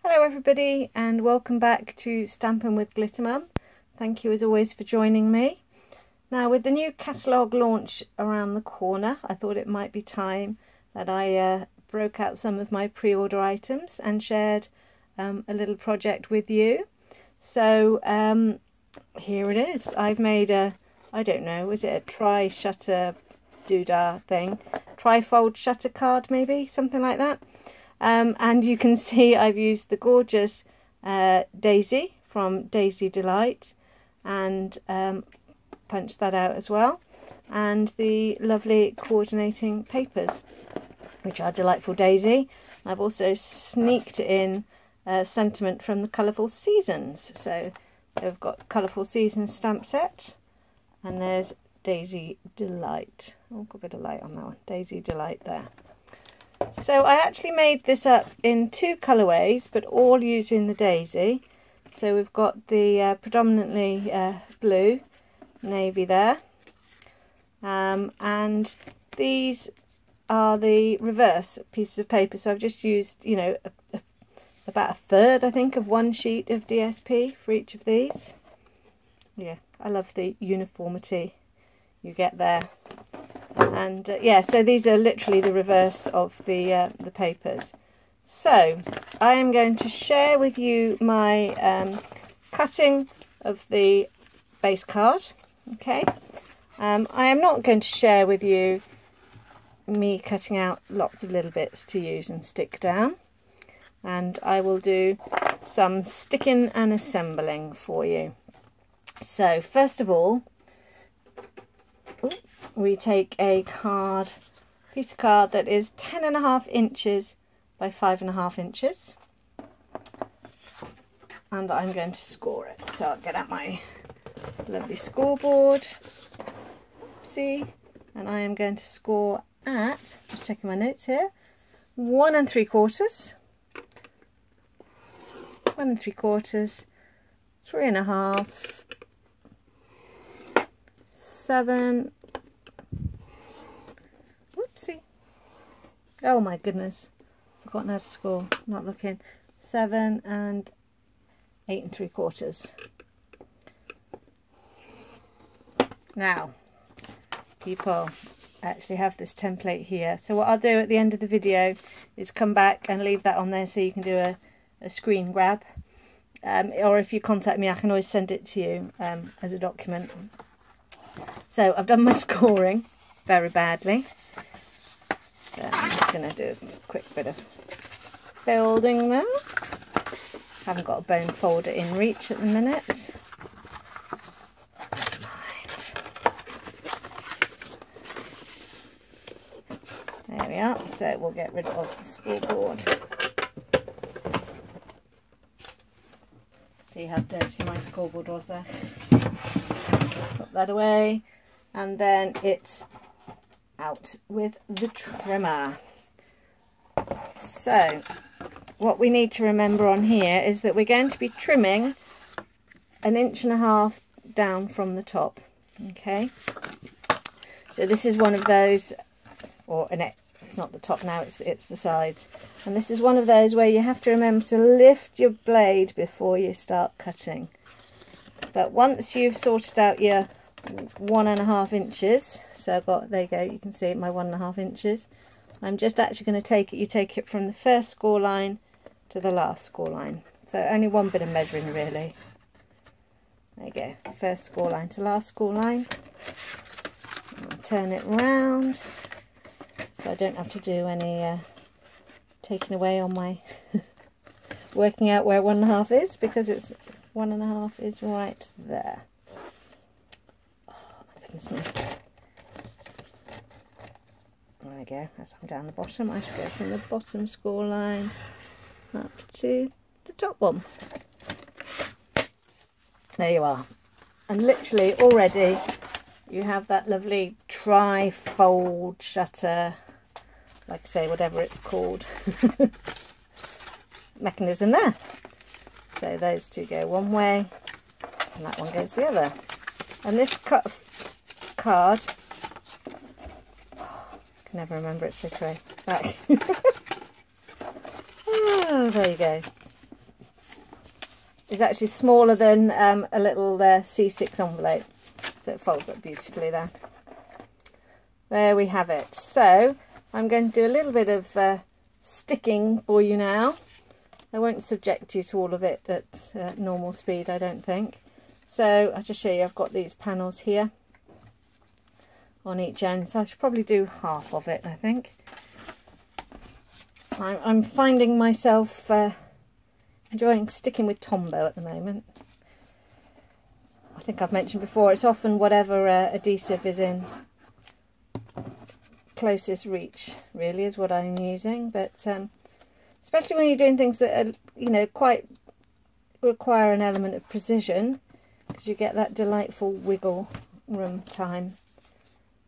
Hello everybody and welcome back to Stampin' with Glitter Mum. Thank you as always for joining me. Now with the new catalogue launch around the corner, I thought it might be time that I broke out some of my pre-order items and shared a little project with you. So here it is. I've made a, I don't know, is it a tri-shutter doodah thing? Tri-fold shutter card maybe, something like that. And you can see I've used the gorgeous Daisy from Daisy Delight and punched that out as well, and the lovely coordinating papers which are Delightful Daisy. I've also sneaked in a sentiment from the Colourful Seasons, so they've got Colourful Seasons stamp set, and there's Daisy Delight. Oh, got a bit of light on that one. Daisy Delight there. So I actually made this up in two colourways, but all using the Daisy. So we've got the predominantly blue, navy there, and these are the reverse pieces of paper. So I've just used, you know, about a third, I think, of one sheet of DSP for each of these. Yeah, I love the uniformity you get there. And yeah, so these are literally the reverse of the papers. So I am going to share with you my cutting of the base card. Okay, I am not going to share with you me cutting out lots of little bits to use and stick down, and I will do some sticking and assembling for you. So first of all, we take a piece of card that is 10.5 inches by 5.5 inches, and I'm going to score it. So I'll get out my lovely scoreboard, oopsie, and I am going to score at, just checking my notes here, 1 3/4, 1 3/4, 3.5, 7. Whoopsie. Oh my goodness. Forgotten how to score. Not looking. 7 and 8 3/4. Now, people actually have this template here. So what I'll do at the end of the video is come back and leave that on there so you can do a screen grab. Or if you contact me, I can always send it to you as a document. So I've done my scoring very badly. So I'm just going to do a quick bit of building there. Haven't got a bone folder in reach at the minute. There we are. So we'll get rid of the scoreboard. See how dirty my scoreboard was there. Put that away, and then it's out with the trimmer. So what we need to remember on here is that we're going to be trimming 1.5 inches down from the top. Okay, so this is one of those, or it's not the top now, it's the sides, and this is one of those where you have to remember to lift your blade before you start cutting. But once you've sorted out your 1.5 inches, so I've got, there you go, you can see my 1.5 inches. I'm just actually going to take it, you take it from the first score line to the last score line. So only one bit of measuring really. There you go, first score line to last score line. I'll turn it round so I don't have to do any taking away on my working out where 1.5 is, because it's 1.5 is right there. Oh my goodness me. There we go, as I'm down the bottom, I should go from the bottom score line up to the top one. There you are. And literally already you have that lovely tri-fold shutter, like I say, whatever it's called, mechanism there. So those two go one way and that one goes the other. And this card, oh, I can never remember its which way back. Oh, there you go. is actually smaller than a little C6 envelope, so it folds up beautifully there. There we have it. So I'm going to do a little bit of sticking for you now. I won't subject you to all of it at normal speed, I don't think. So I'll just show you, I've got these panels here on each end, so I should probably do half of it, I think. I'm finding myself enjoying sticking with Tombow at the moment. I think I've mentioned before, it's often whatever adhesive is in closest reach, really, is what I'm using. But especially when you're doing things that are, you know, quite require an element of precision, because you get that delightful wiggle room time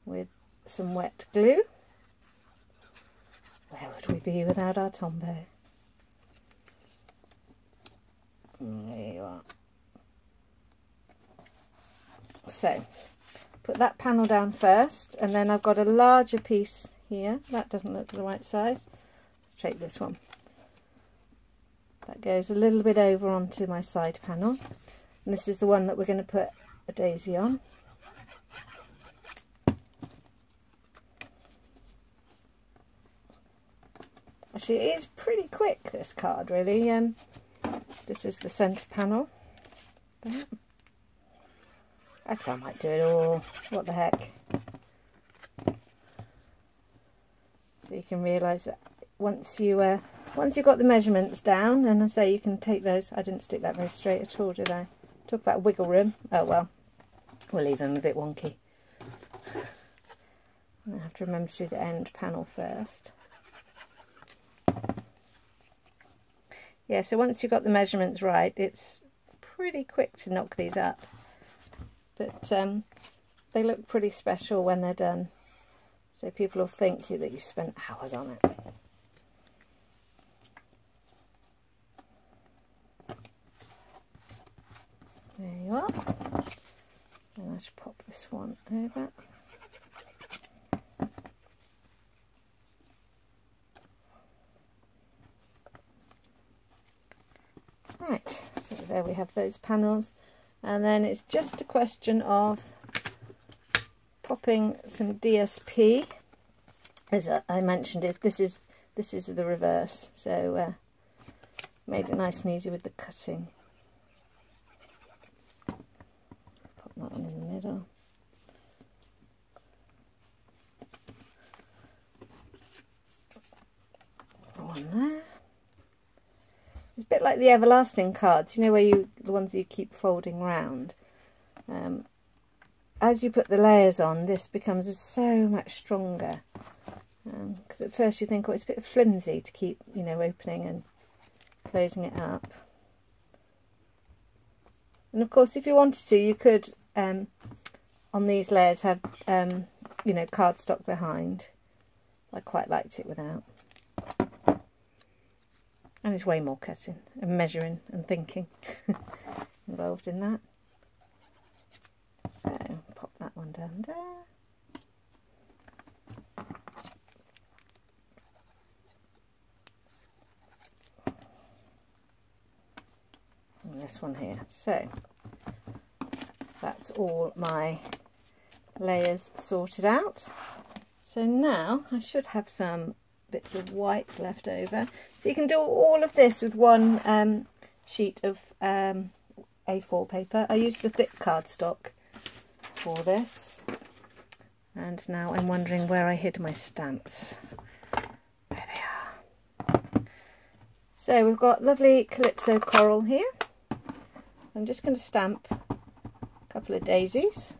with some wet glue. Where would we be without our Tombow? There you are. So put that panel down first, and then I've got a larger piece here. That doesn't look the right size. Let's take this one. That goes a little bit over onto my side panel, and this is the one that we're going to put a daisy on. Actually, it is pretty quick, this card, really. This is the centre panel. Actually, I might do it all. What the heck? So you can realise that once you've got the measurements down, and I say you can take those. I didn't stick that very straight at all, did I? Talk about wiggle room. Oh well, we'll leave them a bit wonky. I have to remember to do the end panel first. Yeah, so once you've got the measurements right, it's pretty quick to knock these up. But they look pretty special when they're done. So people will think that you've spent hours on it. There you are. And I should pop this one over. Right, so there we have those panels, and then it's just a question of popping some DSP. As I mentioned, this is the reverse, so made it nice and easy with the cutting. Pop that one in the middle. One there. It's a bit like the everlasting cards, you know, where the ones you keep folding round. As you put the layers on, this becomes so much stronger. Because at first you think, oh, it's a bit flimsy to keep, you know, opening and closing it up. And of course, if you wanted to, you could, on these layers, have, you know, cardstock behind. I quite liked it without. And it's way more cutting and measuring and thinking involved in that. So pop that one down there. And this one here. So that's all my layers sorted out. So now I should have some bits of white left over, so you can do all of this with one sheet of A4 paper. I use the thick cardstock for this, and now I'm wondering where I hid my stamps. There they are. So we've got lovely Calypso coral here. I'm just going to stamp a couple of daisies.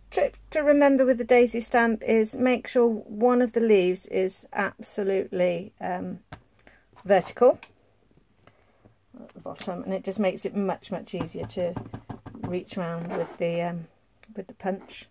Trick to remember with the daisy stamp is make sure one of the leaves is absolutely vertical at the bottom, and it just makes it much easier to reach around with the punch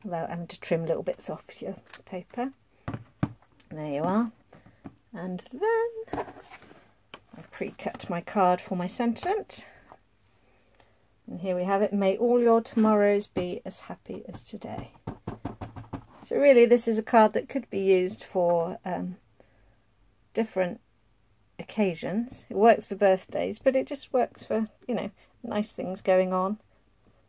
without having to trim little bits off your paper. There you are. And then I pre-cut my card for my sentiment. And here we have it. May all your tomorrows be as happy as today. So really this is a card that could be used for different occasions. It works for birthdays, but it just works for, you know, nice things going on.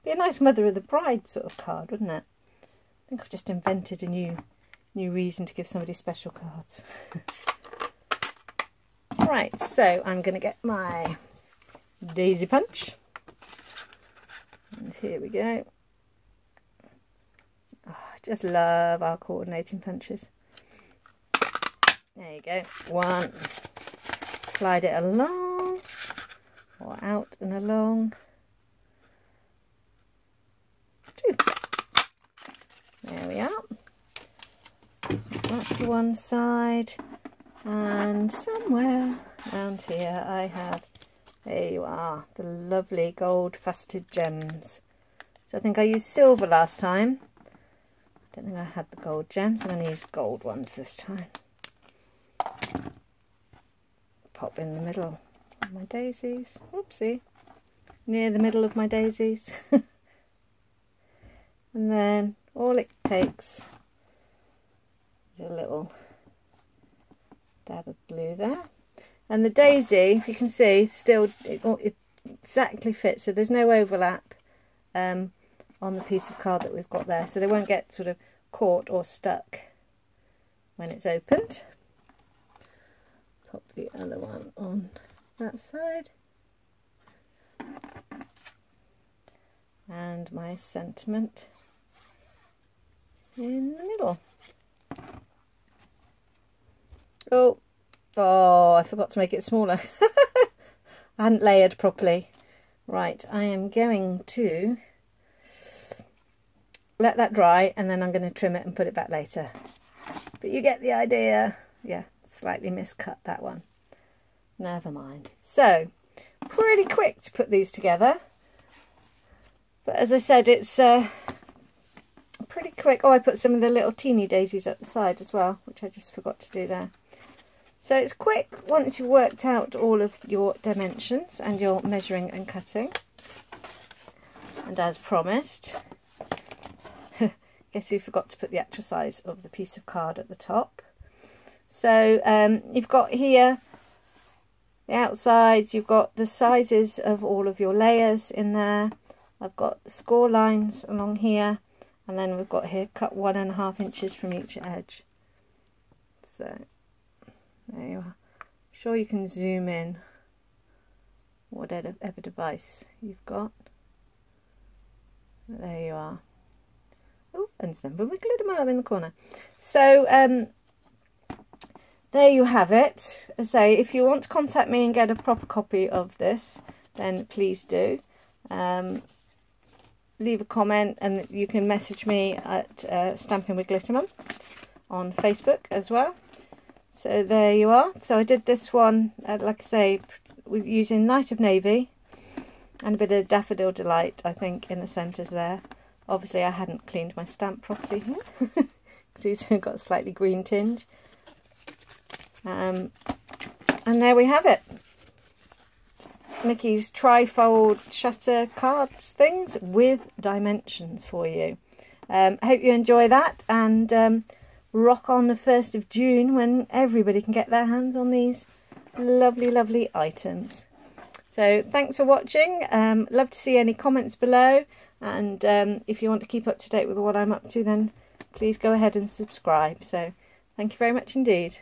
Be a nice Mother of the Bride sort of card, wouldn't it? I think I've just invented a new reason to give somebody special cards. Right, so I'm going to get my daisy punch. And here we go. Oh, I just love our coordinating punches. There you go. One. Slide it along or out and along. Two. There we are. That to one side, and somewhere around here I have, there you are, the lovely gold faceted gems. So I think I used silver last time. I don't think I had the gold gems. I'm going to use gold ones this time. Pop in the middle of my daisies. Whoopsie. Near the middle of my daisies. And then all it takes is a little dab of glue there. And the daisy, if you can see, still it exactly fits. So there's no overlap on the piece of card that we've got there. So they won't get sort of caught or stuck when it's opened. Pop the other one on that side. And my sentiment in the middle. Oh, I forgot to make it smaller. I hadn't layered properly. Right, I am going to let that dry and then I'm going to trim it and put it back later. But you get the idea. Yeah, slightly miscut that one. Never mind. So, pretty quick to put these together. But as I said, it's pretty quick. Oh, I put some of the little teeny daisies at the side as well, which I just forgot to do there. So it's quick once you've worked out all of your dimensions and your measuring and cutting. And as promised, guess who forgot to put the actual size of the piece of card at the top. So you've got here the outsides, you've got the sizes of all of your layers in there. I've got the score lines along here, and then we've got here cut 1.5 inches from each edge. So there you are. I'm sure you can zoom in whatever device you've got. There you are. Oh, and Stampin' with Glitter in the corner. So there you have it. As I say, if you want to contact me and get a proper copy of this, then please do. Leave a comment, and you can message me at Stampin' with Glitter Mum on Facebook as well. So there you are. So I did this one, like I say, using Night of Navy and a bit of Daffodil Delight, I think, in the centres there. Obviously I hadn't cleaned my stamp properly here, because these have got a slightly green tinge. And there we have it. Mickey's trifold shutter cards things with dimensions for you. I hope you enjoy that, and rock on the 1st of June when everybody can get their hands on these lovely, lovely items. So thanks for watching. Love to see any comments below, and if you want to keep up to date with what I'm up to, then please go ahead and subscribe. So thank you very much indeed.